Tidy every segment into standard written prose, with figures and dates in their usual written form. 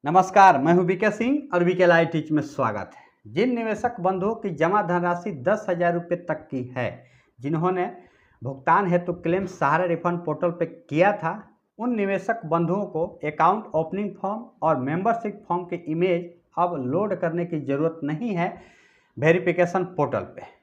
नमस्कार, मैं हूं बीके सिंह और बीके लाइव टीच में स्वागत है। जिन निवेशक बंधुओं की जमा धनराशि 10,000 रुपये तक की है, जिन्होंने भुगतान हेतु क्लेम सहारा रिफंड पोर्टल पर किया था, उन निवेशक बंधुओं को अकाउंट ओपनिंग फॉर्म और मेंबरशिप फॉर्म के इमेज अब लोड करने की ज़रूरत नहीं है वेरिफिकेशन पोर्टल पे।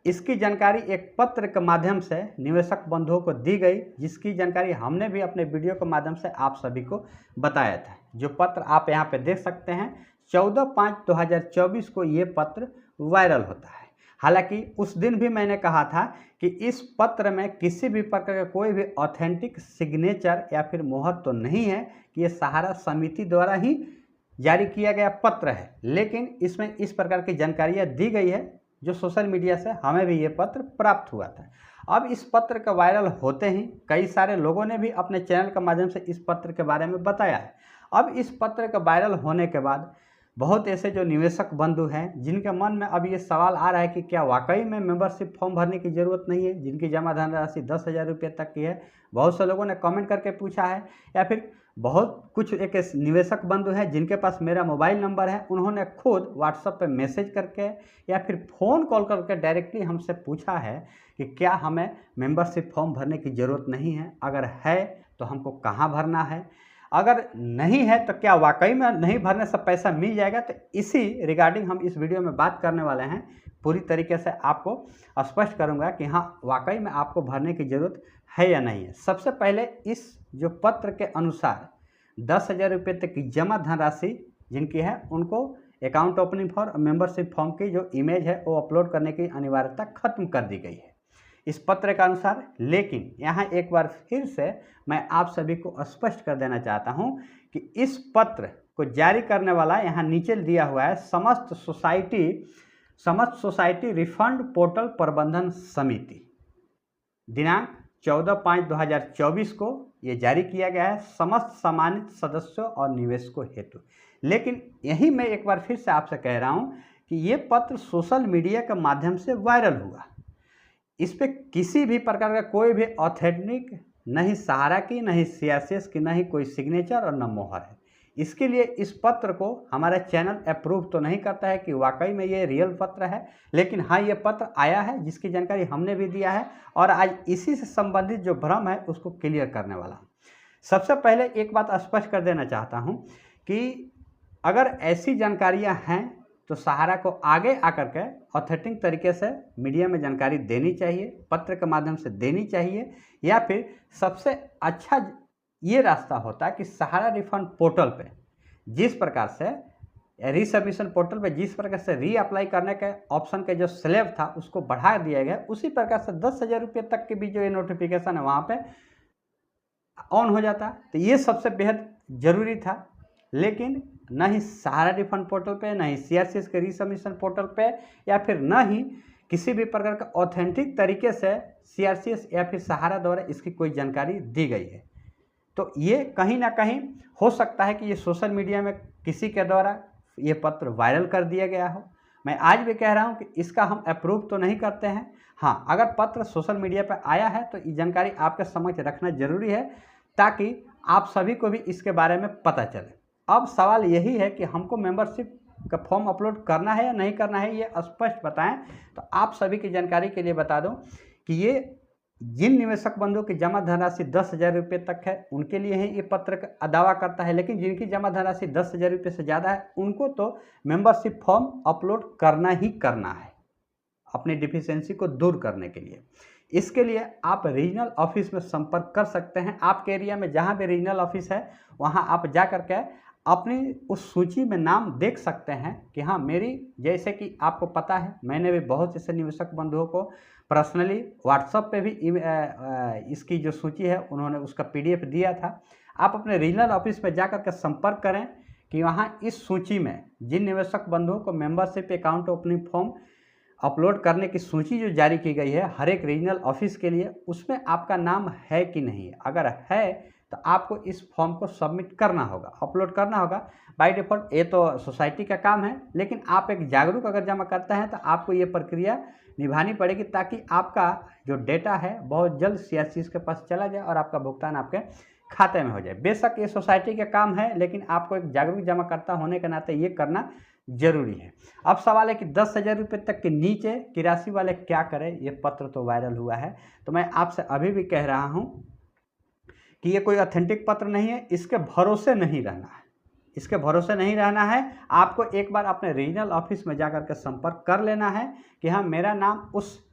इसकी जानकारी एक पत्र के माध्यम से निवेशक बंधुओं को दी गई, जिसकी जानकारी हमने भी अपने वीडियो के माध्यम से आप सभी को बताया था। जो पत्र आप यहां पे देख सकते हैं, 14/5/2024 को ये पत्र वायरल होता है। हालांकि उस दिन भी मैंने कहा था कि इस पत्र में किसी भी प्रकार का कोई भी ऑथेंटिक सिग्नेचर या फिर मोहर तो नहीं है कि ये सहारा समिति द्वारा ही जारी किया गया पत्र है, लेकिन इसमें इस प्रकार की जानकारियाँ दी गई है जो सोशल मीडिया से हमें भी ये पत्र प्राप्त हुआ था। अब इस पत्र का वायरल होते ही कई सारे लोगों ने भी अपने चैनल के माध्यम से इस पत्र के बारे में बताया है। अब इस पत्र का वायरल होने के बाद बहुत ऐसे जो निवेशक बंधु हैं जिनके मन में अब ये सवाल आ रहा है कि क्या वाकई में मेंबरशिप फॉर्म भरने की ज़रूरत नहीं है, जिनकी जमा धनराशि 10,000 रुपये तक की है। बहुत से लोगों ने कमेंट करके पूछा है, या फिर बहुत कुछ एक निवेशक बंधु हैं जिनके पास मेरा मोबाइल नंबर है, उन्होंने खुद व्हाट्सएप पे मैसेज करके या फिर फ़ोन कॉल करके डायरेक्टली हमसे पूछा है कि क्या हमें मेंबरशिप फॉर्म भरने की ज़रूरत नहीं है, अगर है तो हमको कहाँ भरना है, अगर नहीं है तो क्या वाकई में नहीं भरने से पैसा मिल जाएगा। तो इसी रिगार्डिंग हम इस वीडियो में बात करने वाले हैं। पूरी तरीके से आपको स्पष्ट करूंगा कि हाँ वाकई में आपको भरने की ज़रूरत है या नहीं है। सबसे पहले इस जो पत्र के अनुसार 10,000 रुपये तक की जमा धनराशि जिनकी है, उनको अकाउंट ओपनिंग फॉर्म और मेंबरशिप फॉर्म की जो इमेज है वो अपलोड करने की अनिवार्यता खत्म कर दी गई है इस पत्र के अनुसार। लेकिन यहाँ एक बार फिर से मैं आप सभी को स्पष्ट कर देना चाहता हूँ कि इस पत्र को जारी करने वाला यहाँ नीचे दिया हुआ है समस्त सोसाइटी रिफंड पोर्टल प्रबंधन समिति। दिनांक 14/5/2024 को ये जारी किया गया है समस्त सम्मानित सदस्यों और निवेशकों हेतु। लेकिन यही मैं एक बार फिर से आपसे कह रहा हूँ कि ये पत्र सोशल मीडिया के माध्यम से वायरल हुआ। इस पर किसी भी प्रकार का कोई भी ऑथेंटिक नहीं सहारा की, नहीं सीआरसीएस की, नहीं कोई सिग्नेचर और न मोहर है। इसके लिए इस पत्र को हमारा चैनल अप्रूव तो नहीं करता है कि वाकई में ये रियल पत्र है, लेकिन हाँ ये पत्र आया है जिसकी जानकारी हमने भी दिया है और आज इसी से संबंधित जो भ्रम है उसको क्लियर करने वाला हूँ। सबसे पहले एक बात स्पष्ट कर देना चाहता हूँ कि अगर ऐसी जानकारियाँ हैं तो सहारा को आगे आकर के ऑथेंटिक तरीके से मीडिया में जानकारी देनी चाहिए, पत्र के माध्यम से देनी चाहिए, या फिर सबसे अच्छा ये रास्ता होता है कि सहारा रिफंड पोर्टल पे जिस प्रकार से रीसबमिशन पोर्टल पे जिस प्रकार से री अप्लाई करने के ऑप्शन के जो स्लैब था उसको बढ़ा दिया गया, उसी प्रकार से 10,000 रुपये तक के भी जो ये नोटिफिकेशन है वहाँ पे ऑन हो जाता। तो ये सबसे बेहद ज़रूरी था, लेकिन न ही सहारा रिफंड पोर्टल पे, न ही सीआरसीएस के रीसबमिशन पोर्टल पे, या फिर न ही किसी भी प्रकार का ऑथेंटिक तरीके से सीआरसीएस या फिर सहारा द्वारा इसकी कोई जानकारी दी गई है। तो ये कहीं ना कहीं हो सकता है कि ये सोशल मीडिया में किसी के द्वारा ये पत्र वायरल कर दिया गया हो। मैं आज भी कह रहा हूँ कि इसका हम अप्रूव तो नहीं करते हैं। हाँ, अगर पत्र सोशल मीडिया पर आया है तो ये जानकारी आपके समक्ष रखना जरूरी है ताकि आप सभी को भी इसके बारे में पता चले। अब सवाल यही है कि हमको मेंबरशिप का फॉर्म अपलोड करना है या नहीं करना है, ये स्पष्ट बताएं। तो आप सभी की जानकारी के लिए बता दूं कि ये जिन निवेशक बंधुओं की जमा धनराशि 10,000 रुपये तक है उनके लिए ही ये पत्र का दावा करता है, लेकिन जिनकी जमा धनराशि 10,000 रुपये से ज़्यादा है उनको तो मेंबरशिप फॉर्म अपलोड करना ही करना है अपनी डिफिशियंसी को दूर करने के लिए। इसके लिए आप रीजनल ऑफिस में संपर्क कर सकते हैं। आपके एरिया में जहाँ भी रीजनल ऑफिस है वहाँ आप जा कर के अपनी उस सूची में नाम देख सकते हैं कि हाँ मेरी, जैसे कि आपको पता है मैंने भी बहुत ऐसे निवेशक बंधुओं को पर्सनली व्हाट्सएप पे भी इसकी जो सूची है उन्होंने उसका पीडीएफ दिया था। आप अपने रीजनल ऑफिस में जा कर के संपर्क करें कि वहाँ इस सूची में जिन निवेशक बंधुओं को membership account opening form upload करने की सूची जो जारी की गई है हर एक रीजनल ऑफिस के लिए, उसमें आपका नाम है कि नहीं है। अगर है तो आपको इस फॉर्म को सबमिट करना होगा, अपलोड करना होगा। बाय डिफ़ॉल्ट ये तो सोसाइटी का काम है, लेकिन आप एक जागरूक अगर जमा करते हैं तो आपको ये प्रक्रिया निभानी पड़ेगी ताकि आपका जो डेटा है बहुत जल्द सीआरसीएस के पास चला जाए और आपका भुगतान आपके खाते में हो जाए। बेशक ये सोसाइटी का काम है, लेकिन आपको एक जागरूक जमाकर्ता होने के नाते ये करना जरूरी है। अब सवाल है कि 10,000 रुपये तक के नीचे की राशि वाले क्या करें। ये पत्र तो वायरल हुआ है, तो मैं आपसे अभी भी कह रहा हूँ कि ये कोई ऑथेंटिक पत्र नहीं है, इसके भरोसे नहीं रहना है, इसके भरोसे नहीं रहना है। आपको एक बार अपने रीजनल ऑफिस में जाकर के संपर्क कर लेना है कि हाँ मेरा नाम उस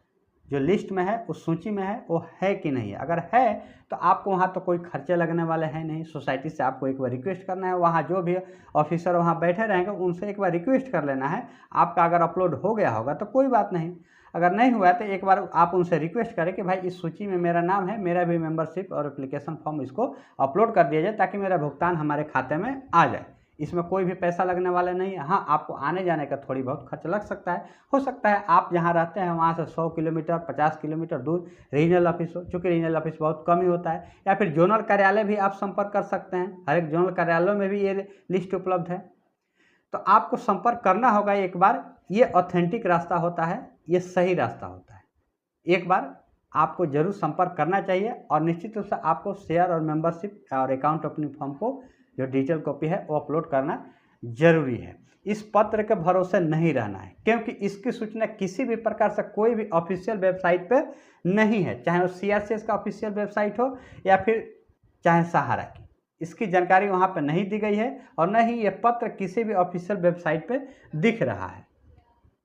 जो लिस्ट में है, उस सूची में है, वो है कि नहीं है। अगर है तो आपको वहाँ तो कोई खर्चे लगने वाले हैं नहीं। सोसाइटी से आपको एक बार रिक्वेस्ट करना है, वहाँ जो भी ऑफिसर वहाँ बैठे रहेंगे उनसे एक बार रिक्वेस्ट कर लेना है। आपका अगर अपलोड हो गया होगा तो कोई बात नहीं, अगर नहीं हुआ है तो एक बार आप उनसे रिक्वेस्ट करें कि भाई इस सूची में मेरा नाम है, मेरा भी मेंबरशिप और एप्लीकेशन फॉर्म इसको अपलोड कर दिया जाए ताकि मेरा भुगतान हमारे खाते में आ जाए। इसमें कोई भी पैसा लगने वाला नहीं है। हाँ, आपको आने जाने का थोड़ी बहुत खर्च लग सकता है। हो सकता है आप जहाँ रहते हैं वहाँ से 100 किलोमीटर 50 किलोमीटर दूर रीजनल ऑफिस हो, चूँकि रीजनल ऑफिस बहुत कम ही होता है, या फिर जोनल कार्यालय भी आप संपर्क कर सकते हैं। हर एक जोनल कार्यालयों में भी ये लिस्ट उपलब्ध है, तो आपको संपर्क करना होगा एक बार। ये ऑथेंटिक रास्ता होता है, ये सही रास्ता होता है। एक बार आपको जरूर संपर्क करना चाहिए और निश्चित रूप से आपको शेयर और मेंबरशिप और अकाउंट ओपनिंग फॉर्म को जो डिजिटल कॉपी है वो अपलोड करना जरूरी है। इस पत्र के भरोसे नहीं रहना है, क्योंकि इसकी सूचना किसी भी प्रकार से कोई भी ऑफिशियल वेबसाइट पे नहीं है, चाहे वो CRCS का ऑफिशियल वेबसाइट हो या फिर चाहे सहारा की। इसकी जानकारी वहाँ पे नहीं दी गई है और न ही ये पत्र किसी भी ऑफिशियल वेबसाइट पे दिख रहा है।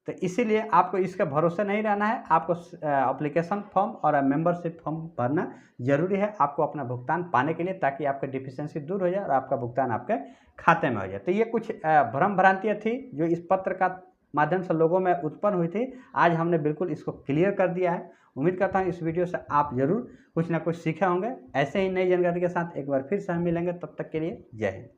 तो इसीलिए आपको इसके भरोसे नहीं रहना है। आपको एप्लीकेशन फॉर्म और मेंबरशिप फॉर्म भरना जरूरी है आपको अपना भुगतान पाने के लिए, ताकि आपका डिफिशियंसी दूर हो जाए और आपका भुगतान आपके खाते में हो जाए। तो ये कुछ भ्रम भ्रांतियाँ थी जो इस पत्र का माध्यम से लोगों में उत्पन्न हुई थी। आज हमने बिल्कुल इसको क्लियर कर दिया है। उम्मीद करता हूँ इस वीडियो से आप जरूर कुछ ना कुछ सीखे होंगे। ऐसे ही नई जानकारी के साथ एक बार फिर से हम मिलेंगे, तब तक के लिए जय हिंद।